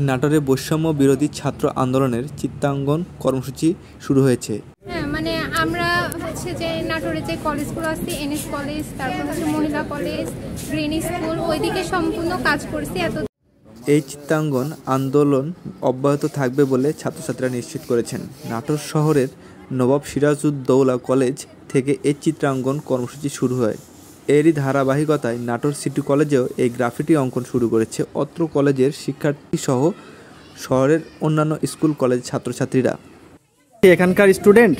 নাটোরে বৈষম্য বিরোধী ছাত্র আন্দোলনের চিত্রাঙ্গন কর্মসূচি শুরু হয়েছে। হ্যাঁ, মানে আমরা হচ্ছে যে নাটোরে যে কলেজগুলো আছে, এনএস কলেজ, তারপর হচ্ছে মহিলা কলেজ, গ্রিন স্কুল, ওইদিকে সম্পূর্ণ কাজ করছি। এই চিত্রাঙ্গন আন্দোলন অব্যাহত থাকবে বলে ছাত্রছাত্রীরা নিশ্চিত করেছেন। নাটোর শহরের নবাব সিরাজউদ্দৌলা কলেজ থেকে এই চিত্রাঙ্কন কর্মসূচি শুরু হয়। এরই ধারাবাহিকতায় নাটোর সিটি কলেজেও এই গ্রাফিটি অঙ্কন শুরু করেছে অত্র কলেজের শিক্ষার্থীসহ শহরের অন্যান্য স্কুল কলেজ ছাত্রছাত্রীরা। এখানকার স্টুডেন্ট,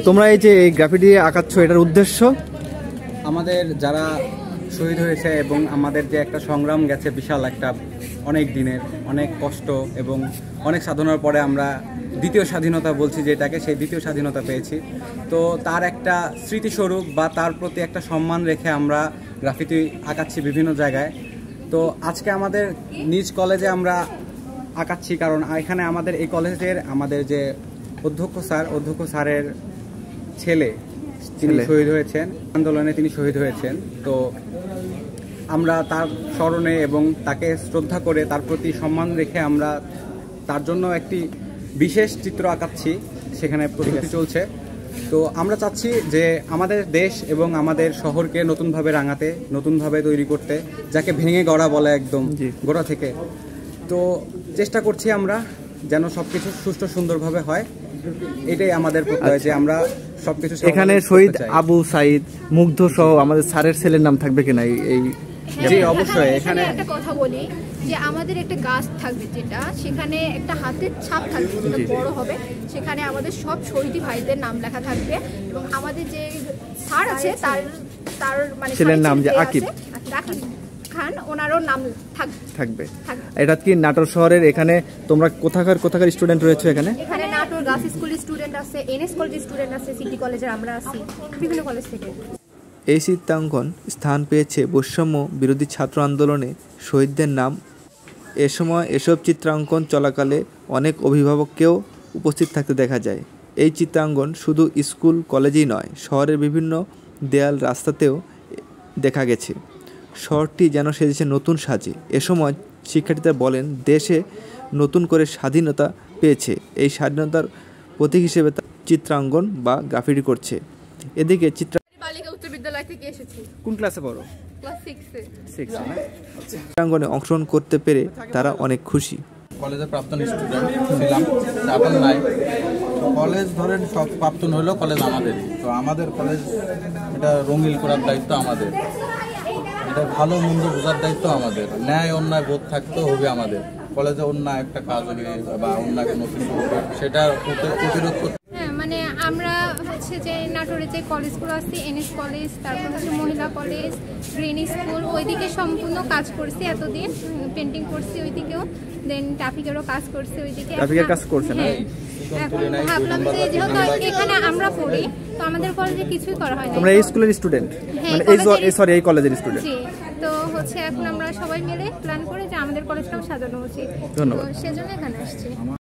তোমরা এই যে এই গ্রাফিটি আঁকাচ্ছ, এটার উদ্দেশ্য? আমাদের যারা শহীদ হয়েছে এবং আমাদের যে একটা সংগ্রাম গেছে, বিশাল একটা অনেক দিনের অনেক কষ্ট এবং অনেক সাধনার পরে আমরা দ্বিতীয় স্বাধীনতা বলছি যেটাকে, সেই দ্বিতীয় স্বাধীনতা পেয়েছি। তো তার একটা স্মৃতিস্বরূপ বা তার প্রতি একটা সম্মান রেখে আমরা গ্রাফিটি আঁকাচ্ছি বিভিন্ন জায়গায়। তো আজকে আমাদের নিজ কলেজে আমরা আঁকাচ্ছি, কারণ এখানে আমাদের এই কলেজের আমাদের যে অধ্যক্ষ স্যারের ছেলে তিনি শহীদ হয়েছেন, আন্দোলনে তিনি শহীদ হয়েছেন। তো আমরা তার স্মরণে এবং তাকে শ্রদ্ধা করে তার প্রতি সম্মান রেখে আমরা তার জন্য একটি বিশেষ চিত্র আঁকাচ্ছি, সেখানে প্রস্তুতি চলছে। তো আমরা চাচ্ছি যে আমাদের দেশ এবং আমাদের শহরকে নতুনভাবে রাঙাতে, নতুনভাবে তৈরি করতে, যাকে ভেঙে গড়া বলে একদম গোড়া থেকে। তো চেষ্টা করছি আমরা যেন সবকিছু সুষ্ঠু সুন্দরভাবে হয়, এটাই আমাদের প্রত্যয় যে আমরা সবকিছু। এখানে শহীদ আবু সাইদ, মুগ্ধ সহ আমাদের স্যারের ছেলের নাম থাকবে কিনা? এই জি অবশ্যই। এখানে একটা কথা বলি যে আমাদের একটা গাছ থাকবে, যেটা সেখানে একটা হাতের ছাপ থাকবে, যেটা বড় হবে, সেখানে আমাদের সব শহীদ ভাইদের নাম লেখা থাকবে এবং আমাদের যে স্যার আছে তার মানে ছেলের নাম যে আকিব খান, ওনারও নাম থাকবে। এটা কি নাটোর শহরের? এখানে তোমরা কোথাকার স্টুডেন্ট রয়েছে? এখানে নাটোর গার্লস স্কুলের স্টুডেন্ট আছে, এনএস কলেজের স্টুডেন্ট আছে, সিটি কলেজের আমরা আছি, বিভিন্ন কলেজ থেকে। এই চিত্রাঙ্কন স্থান পেয়েছে বৈষম্য বিরোধী ছাত্র আন্দোলনে শহীদদের নাম। এ সময় এসব চিত্রাঙ্কন চলাকালে অনেক অভিভাবককেও উপস্থিত থাকতে দেখা যায়। এই চিত্রাঙ্কন শুধু স্কুল কলেজেই নয়, শহরের বিভিন্ন দেয়াল রাস্তাতেও দেখা গেছে। শহরটি যেন সেজেছে নতুন সাজে। এ সময় শিক্ষার্থীরা বলেন, দেশে নতুন করে স্বাধীনতা পেয়েছে, এই স্বাধীনতার প্রতীক হিসেবে চিত্রাঙ্কন বা গ্রাফিটি করছে। এদিকে কোন ক্লাসে পড়ো? ক্লাস 6 চিত্রাঙ্কনে অংশগ্রহণ করতে পেরে তারা অনেক খুশি। কলেজের প্রাক্তন স্টুডেন্ট ছিলাম, এখন নাই। কলেজ ধরেন সব প্রাক্তন হলেও কলেজ আমাদের, তো আমাদের কলেজ এটা রঙিন করার দায়িত্ব আমাদের, এটা ভালো মন্দ বোঝার দায়িত্ব আমাদের, ন্যায় অন্যায় বোধ থাকতেও হবে আমাদের। কলেজে অন্যায় একটা কাজ হবে বা অন্যায় কোনো কিছু হবে, সেটা প্রতিরোধ করতে। মানে আমরা হচ্ছে যে নাটোরে যে কলেজগুলো আছে, এনএস কলেজ, তারপর হচ্ছে মহিলা কলেজ, গ্রিন স্কুল, ওইদিকে সম্পূর্ণ কাজ করছি এতদিন, পেন্টিং করছি ওইদিকেও, দেন ট্রাফিকেরও কাজ করছি ওইদিকে। ট্রাফিকের কাজ করছে না? এখন ভাবলাম যে যেহেতু এখানে আমরা পড়ি, তো আমাদের কলেজে কিছুই করা হয় না। তোমরা এই স্কুলের স্টুডেন্ট, মানে এই কলেজের স্টুডেন্ট? জি। তো হচ্ছে এখন আমরা সবাই মিলে প্ল্যান করে যে আমাদের কলেজটাও সাজানো উচিত, ধন্যবাদ। সেজন্য এখানে আসছি।